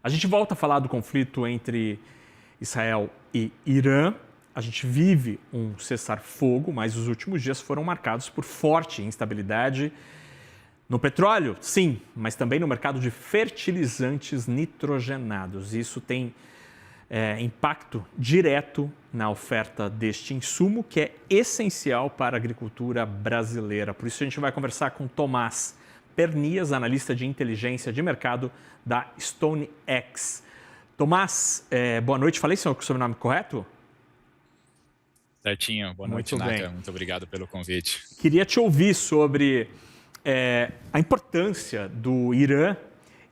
A gente volta a falar do conflito entre Israel e Irã. A gente vive um cessar-fogo, mas os últimos dias foram marcados por forte instabilidade no petróleo, sim, mas também no mercado de fertilizantes nitrogenados. Isso tem impacto direto na oferta deste insumo, que é essencial para a agricultura brasileira. Por isso a gente vai conversar com Tomás Pernias, analista de inteligência de mercado da StoneX. Tomás, boa noite. Falei seu sobrenome correto? Certinho. Boa noite, Naka. Muito obrigado pelo convite. Queria te ouvir sobre a importância do Irã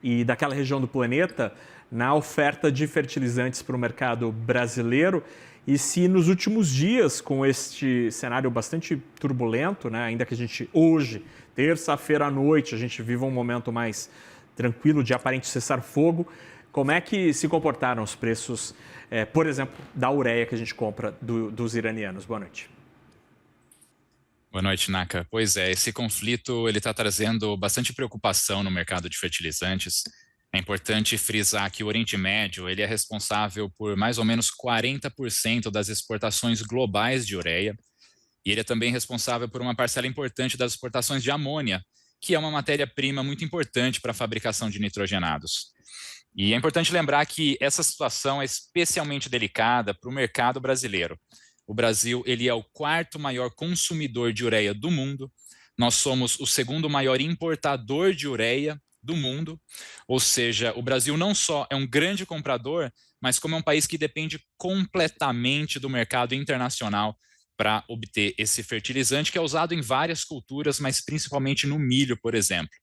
e daquela região do planeta na oferta de fertilizantes para o mercado brasileiro e se nos últimos dias, com este cenário bastante turbulento, né, ainda que a gente hoje, terça-feira à noite, a gente viva um momento mais tranquilo de aparente cessar-fogo, como é que se comportaram os preços, por exemplo, da ureia que a gente compra dos iranianos? Boa noite. Boa noite, Naka. Pois é, esse conflito ele está trazendo bastante preocupação no mercado de fertilizantes. É importante frisar que o Oriente Médio ele é responsável por mais ou menos 40% das exportações globais de ureia e ele é também responsável por uma parcela importante das exportações de amônia, que é uma matéria-prima muito importante para a fabricação de nitrogenados. E é importante lembrar que essa situação é especialmente delicada para o mercado brasileiro. O Brasil ele é o quarto maior consumidor de ureia do mundo. Nós somos o segundo maior importador de ureia do mundo. Ou seja, o Brasil não só é um grande comprador, mas como é um país que depende completamente do mercado internacional para obter esse fertilizante que é usado em várias culturas, mas principalmente no milho, por exemplo.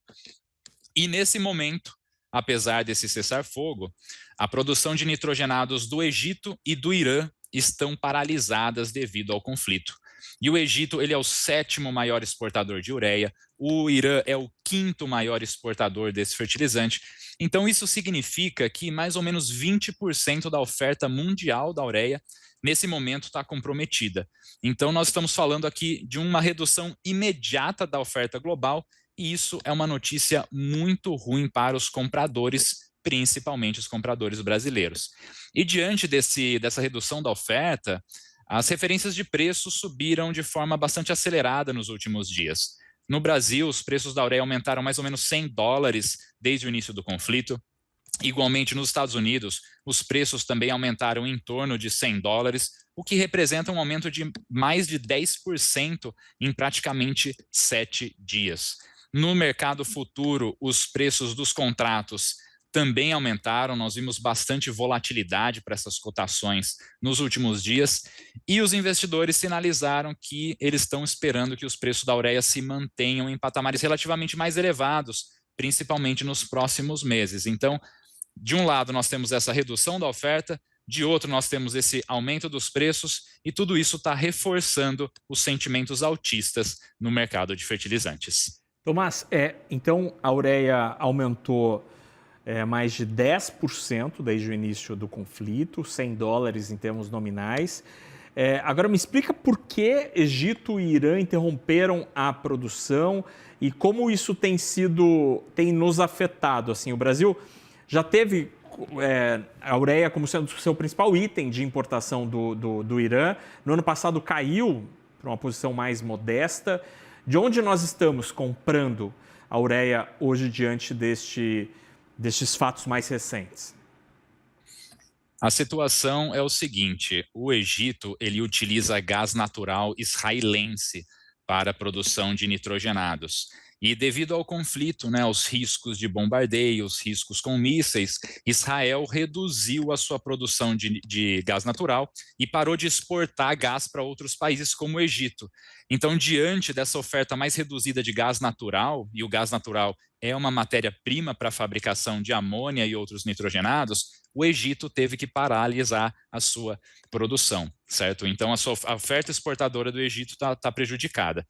E nesse momento, apesar desse cessar-fogo, a produção de nitrogenados do Egito e do Irã estão paralisadas devido ao conflito. E o Egito ele é o 7º maior exportador de ureia, o Irã é o 5º maior exportador desse fertilizante. Então isso significa que mais ou menos 20% da oferta mundial da ureia nesse momento está comprometida. Então nós estamos falando aqui de uma redução imediata da oferta global e isso é uma notícia muito ruim para os compradores, principalmente os compradores brasileiros. E diante dessa redução da oferta, as referências de preço subiram de forma bastante acelerada nos últimos dias. No Brasil, os preços da ureia aumentaram mais ou menos $100 desde o início do conflito. Igualmente, nos Estados Unidos, os preços também aumentaram em torno de $100, o que representa um aumento de mais de 10% em praticamente 7 dias. No mercado futuro, os preços dos contratos também aumentaram, nós vimos bastante volatilidade para essas cotações nos últimos dias e os investidores sinalizaram que eles estão esperando que os preços da ureia se mantenham em patamares relativamente mais elevados, principalmente nos próximos meses. Então, de um lado nós temos essa redução da oferta, de outro nós temos esse aumento dos preços e tudo isso está reforçando os sentimentos altistas no mercado de fertilizantes. Tomás, então a ureia aumentou mais de 10% desde o início do conflito, $100 em termos nominais. Agora me explica por que Egito e Irã interromperam a produção e como isso tem nos afetado. Assim, o Brasil já teve a ureia como sendo o seu principal item de importação do Irã. No ano passado caiu para uma posição mais modesta. De onde nós estamos comprando a ureia hoje diante destes fatos mais recentes? A situação é o seguinte, o Egito ele utiliza gás natural israelense para a produção de nitrogenados. E devido ao conflito, aos riscos de bombardeio, os riscos com mísseis, Israel reduziu a sua produção de gás natural e parou de exportar gás para outros países como o Egito. Então, diante dessa oferta mais reduzida de gás natural, e o gás natural é uma matéria-prima para a fabricação de amônia e outros nitrogenados, o Egito teve que paralisar a sua produção, certo? Então, a oferta exportadora do Egito está prejudicada.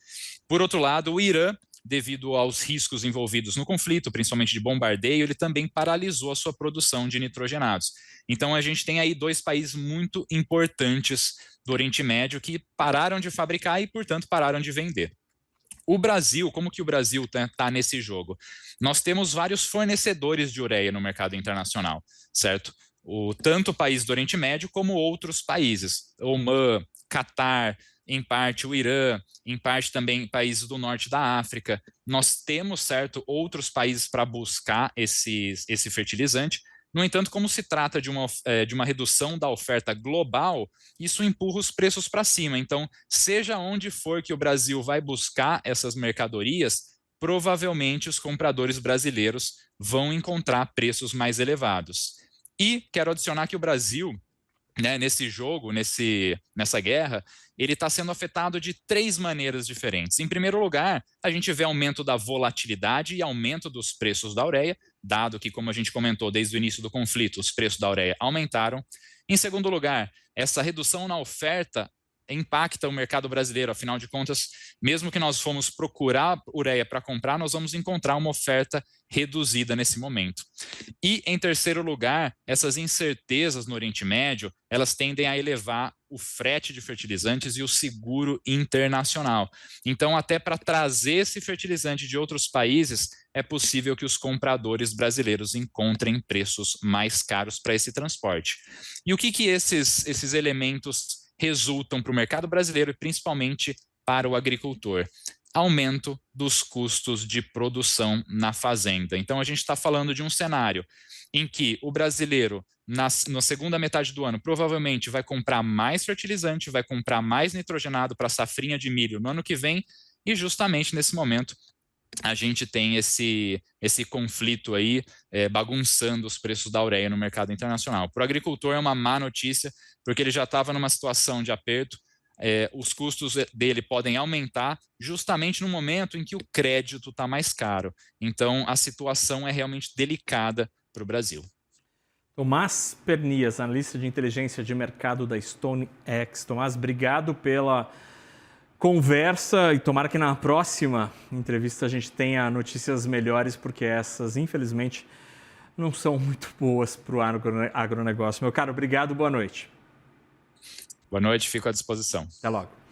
Por outro lado, o Irã, devido aos riscos envolvidos no conflito, principalmente de bombardeio, ele também paralisou a sua produção de nitrogenados. Então, a gente tem aí 2 países muito importantes do Oriente Médio que pararam de fabricar e, portanto, pararam de vender. O Brasil, como que o Brasil está nesse jogo? Nós temos vários fornecedores de ureia no mercado internacional, certo? Tanto o país do Oriente Médio como outros países, Omã, Catar, em parte o Irã, em parte também países do norte da África. Nós temos, certo, outros países para buscar esse fertilizante. No entanto, como se trata de uma redução da oferta global, isso empurra os preços para cima. Então, seja onde for que o Brasil vai buscar essas mercadorias, provavelmente os compradores brasileiros vão encontrar preços mais elevados. E quero adicionar que o Brasil, né, nesse jogo, nessa guerra, ele está sendo afetado de 3 maneiras diferentes. Em primeiro lugar, a gente vê aumento da volatilidade e aumento dos preços da ureia, dado que, como a gente comentou desde o início do conflito, os preços da ureia aumentaram. Em segundo lugar, essa redução na oferta impacta o mercado brasileiro, afinal de contas, mesmo que nós fomos procurar ureia para comprar, nós vamos encontrar uma oferta reduzida nesse momento. E, em terceiro lugar, essas incertezas no Oriente Médio, elas tendem a elevar o frete de fertilizantes e o seguro internacional. Então, até para trazer esse fertilizante de outros países, é possível que os compradores brasileiros encontrem preços mais caros para esse transporte. E o que esses elementos resultam para o mercado brasileiro e principalmente para o agricultor? Aumento dos custos de produção na fazenda. Então, a gente está falando de um cenário em que o brasileiro, na segunda metade do ano, provavelmente vai comprar mais fertilizante, vai comprar mais nitrogenado para a safrinha de milho no ano que vem, e justamente nesse momento a gente tem esse conflito aí bagunçando os preços da ureia no mercado internacional. Para o agricultor é uma má notícia, porque ele já estava numa situação de aperto, os custos dele podem aumentar justamente no momento em que o crédito está mais caro. Então, a situação é realmente delicada para o Brasil. Tomás Pernias, analista de inteligência de mercado da StoneX. Tomás, obrigado pela conversa e tomara que na próxima entrevista a gente tenha notícias melhores, porque essas, infelizmente, não são muito boas para o agronegócio. Meu caro, obrigado, boa noite. Boa noite, fico à disposição. Até logo.